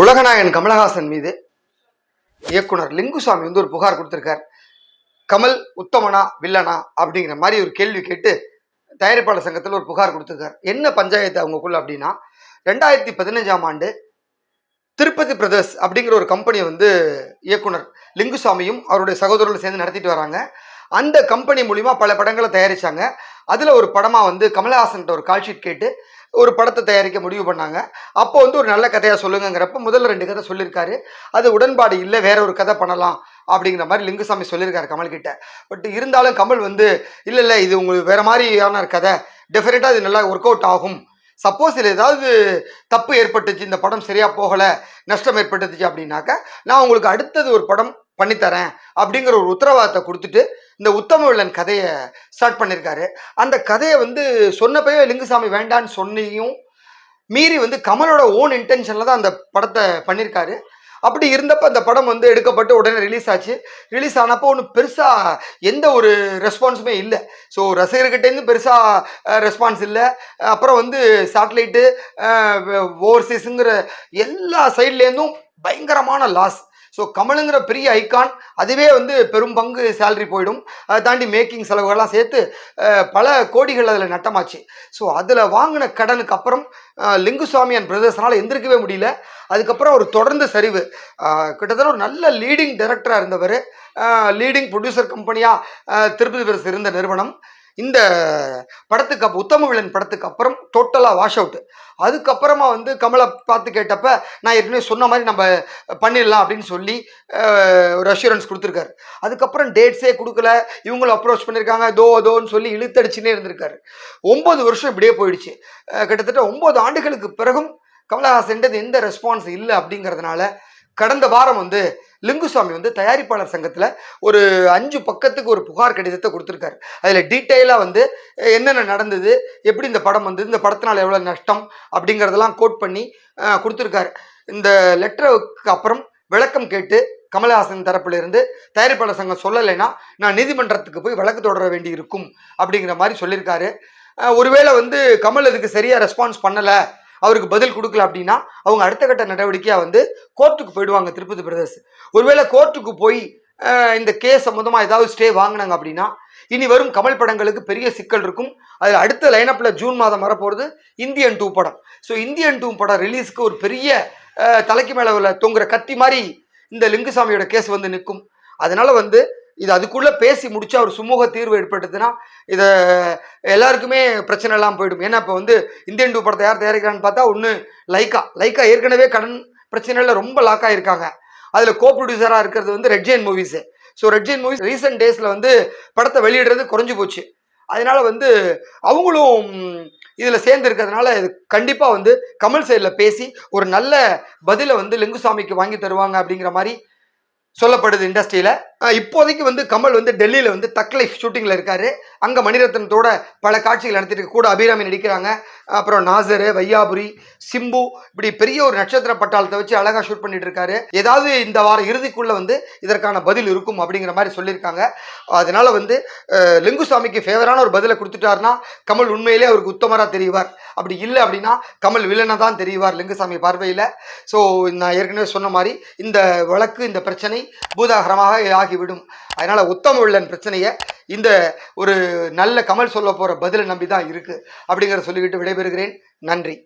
உலகநாயகன் கமலஹாசன் மீது இயக்குனர் லிங்குசாமி வந்து ஒரு புகார் கொடுத்திருக்கார். கமல் உத்தமனா வில்லனா அப்படிங்கிற மாதிரி ஒரு கேள்வி கேட்டு தயாரிப்பாளர் சங்கத்தில் ஒரு புகார் கொடுத்திருக்கார். என்ன பஞ்சாயத்து அவங்களுக்குள்ள அப்படின்னா, 2015ஆம் ஆண்டு திருப்பதி பிரதர்ஸ் அப்படிங்கிற ஒரு கம்பெனியை வந்து இயக்குனர் லிங்குசாமியும் அவருடைய சகோதரர்களும் சேர்ந்து நடத்திட்டு வராங்க. அந்த கம்பெனி மூலிமா பல படங்களை தயாரிச்சாங்க. அதுல ஒரு படமா வந்து கமலஹாசன் ஒரு கால்ஷீட் கேட்டு ஒரு படத்தை தயாரிக்க முடிவு பண்ணாங்க. அப்போ வந்து ஒரு நல்ல கதையா சொல்லுங்கிறப்ப முதல்ல 2 கதை சொல்லியிருக்காரு. அது உடன்பாடு இல்லை, வேற ஒரு கதை பண்ணலாம் அப்படிங்கிற மாதிரி லிங்குசாமி சொல்லியிருக்காரு கமல் கிட்ட. பட் இருந்தாலும் கமல் வந்து இல்லை இது உங்களுக்கு வேற மாதிரியான கதை, டெஃபினட்டா இது நல்லா ஒர்க் அவுட் ஆகும். சப்போஸ் இதில் ஏதாவது தப்பு ஏற்பட்டுச்சு, இந்த படம் சரியா போகலை, நஷ்டம் ஏற்பட்டுச்சு அப்படின்னாக்க நான் உங்களுக்கு அடுத்தது ஒரு படம் பண்ணித்தரேன் அப்படிங்கிற ஒரு உத்தரவாதத்தை கொடுத்துட்டு இந்த உத்தம வில்லன் கதையை ஸ்டார்ட் பண்ணியிருக்காரு. அந்த கதையை வந்து சொன்னப்பவே லிங்குசாமி வேண்டான்னு சொன்னியும் மீறி வந்து கமலோட ஓன் இன்டென்ஷனில் தான் அந்த படத்தை பண்ணியிருக்காரு. அப்படி இருந்தப்போ அந்த படம் வந்து எடுக்கப்பட்டு உடனே ரிலீஸ் ஆச்சு. ரிலீஸ் ஆனப்போ ஒன்றும் பெருசாக எந்த ஒரு ரெஸ்பான்ஸுமே இல்லை. ஸோ ரசிகர்கிட்டேருந்து பெருசாக ரெஸ்பான்ஸ் இல்லை. அப்புறம் வந்து சேட்டலைட்டு, ஓவர்சீஸுங்கிற எல்லா சைட்லேருந்தும் பயங்கரமான லாஸ். ஸோ கமலுங்கிற பெரிய ஐகான், அதுவே வந்து பெரும் பங்கு சேலரி போயிடும். அதை தாண்டி மேக்கிங் செலவுகள்லாம் சேர்த்து பல கோடிகள் அதில் நட்டமாச்சு. ஸோ அதில் வாங்கின கடனுக்கு அப்புறம் லிங்குசாமி அண்ட் பிரதர்ஸ்னால் எந்திரிக்கவே முடியல. அதுக்கப்புறம் ஒரு தொடர்ந்து சரிவு. கிட்டத்தட்ட ஒரு நல்ல லீடிங் டைரக்டராக இருந்தவர், லீடிங் ப்ரொடியூசர் கம்பெனியாக திருப்பதி பிரதர்ஸ் இருந்த நிறுவனம் இந்த படத்துக்கு உத்தம வில்லன் படத்துக்கு அப்புறம் டோட்டலாக வாஷ் அவுட். அதுக்கப்புறமா வந்து கமலை பார்த்து கேட்டப்ப நான் ஏற்கனவே சொன்ன மாதிரி நம்ம பண்ணிடலாம் அப்படின்னு சொல்லி ஒரு அஷூரன்ஸ் கொடுத்துருக்காரு. அதுக்கப்புறம் டேட்ஸே கொடுக்கல, இவங்களும் அப்ரோச் பண்ணியிருக்காங்க, தோன்னு சொல்லி இழுத்தடிச்சுன்னே இருந்திருக்காரு. 9 வருஷம் இப்படியே போயிடுச்சு. கிட்டத்தட்ட 9 ஆண்டுகளுக்கு பிறகும் கமலஹாசன் எந்த ரெஸ்பான்ஸ் இல்லை. அப்படிங்கிறதுனால கடந்த வாரம் வந்து லிங்குசாமி வந்து தயாரிப்பாளர் சங்கத்தில் ஒரு 5 பக்கத்துக்கு ஒரு புகார் கடிதத்தை கொடுத்துருக்காரு. அதில் டீட்டெயிலாக வந்து என்னென்ன நடந்தது, எப்படி இந்த படம் வந்து இந்த படத்தினால் எவ்வளோ நஷ்டம் அப்படிங்கிறதெல்லாம் கோட் பண்ணி கொடுத்துருக்காரு. இந்த லெட்டருக்கு அப்புறம் விளக்கம் கேட்டு கமலஹாசன் தரப்பிலிருந்து தயாரிப்பாளர் சங்கம் சொல்லலைன்னா நான் நீதிமன்றத்துக்கு போய் வழக்கு தொடர வேண்டி இருக்கும் அப்படிங்கிற மாதிரி சொல்லியிருக்காரு. ஒருவேளை வந்து கமல் அதுக்கு சரியாக ரெஸ்பான்ஸ் பண்ணலை, அவருக்கு பதில் கொடுக்கல அப்படின்னா அவங்க அடுத்த கட்ட நடவடிக்கையாக வந்து கோர்ட்டுக்கு போயிடுவாங்க திருப்பதி பிரதர்ஸ். ஒருவேளை கோர்ட்டுக்கு போய் இந்த கேஸ் சம்மந்தமாக ஏதாவது ஸ்டே வாங்கினாங்க அப்படின்னா இனி வரும் கமல் படங்களுக்கு பெரிய சிக்கல் இருக்கும். அதில் அடுத்த லைனப்பில் ஜூன் மாதம் வரப்போகிறது இந்தியன் 2 படம். ஸோ இந்தியன் 2 படம் ரிலீஸ்க்கு ஒரு பெரிய தலைக்கு மேலே தொங்குற கத்தி மாதிரி இந்த லிங்குசாமியோட கேஸ் வந்து நிற்கும். அதனால வந்து இது அதுக்குள்ளே பேசி முடிச்சா ஒரு சுமூக தீர்வு ஏற்படுத்துனா இதை எல்லாருக்குமே பிரச்சனை எல்லாம் போயிடும். ஏன்னா இப்போ வந்து இந்தியன் 2 படத்தை யார் தயாரிக்கிறான்னு பார்த்தா ஒன்று லைக்கா ஏற்கனவே கடன் பிரச்சனையில் ரொம்ப லாக் ஆகியிருக்காங்க. அதில் கோ ப்ரொடியூசராக இருக்கிறது வந்து red Jain movies. So red Jain movies recent டேஸில் வந்து படத்தை வெளியிடுறது குறைஞ்சி போச்சு. அதனால வந்து அவங்களும் இதில் சேர்ந்து இருக்கிறதுனால இது கண்டிப்பாக வந்து கமல் சைடில் பேசி ஒரு நல்ல பதிலை வந்து லிங்குசாமிக்கு வாங்கி தருவாங்க அப்படிங்கிற மாதிரி சொல்லப்படுது இண்டஸ்ட்ரியில். இப்போதைக்கு வந்து கமல் வந்து டெல்லியில் வந்து தக் லைஃப் ஷூட்டிங்கில் இருக்காரு. அங்கே மணிரத்னத்தோட பல காட்சிகள் நடத்திட்டு கூட அபிராமி நடிக்கிறாங்க. அப்புறம் நாசரு, வையாபுரி, சிம்பு, இப்படி பெரிய ஒரு நட்சத்திர பட்டாளத்தை வச்சு அழகாக ஷூட் பண்ணிட்டு இருக்காரு. ஏதாவது இந்த வார இறுதிக்குள்ளே வந்து இதற்கான பதில் இருக்கும் அப்படிங்கிற மாதிரி சொல்லியிருக்காங்க. அதனால வந்து லிங்குசாமிக்கு ஃபேவரான ஒரு பதிலை கொடுத்துட்டாருன்னா கமல் உண்மையிலே அவருக்கு உத்தமராக தெரிவார். அப்படி இல்லை அப்படின்னா கமல் வில்லனை தான் தெரிவார் லிங்குசாமி பார்வையில். ஸோ நான் ஏற்கனவே சொன்ன மாதிரி இந்த வழக்கு, இந்த பிரச்சனை பூதாகரமாக ஆகிவிடும். அதனால உத்தம வில்லன் பிரச்சனையை இந்த ஒரு நல்ல கமல் சொல்ல போற பதிலை நம்பி தான் இருக்கு அப்படிங்கிறத சொல்லிக்கிட்டு விடைபெறுகிறேன். நன்றி.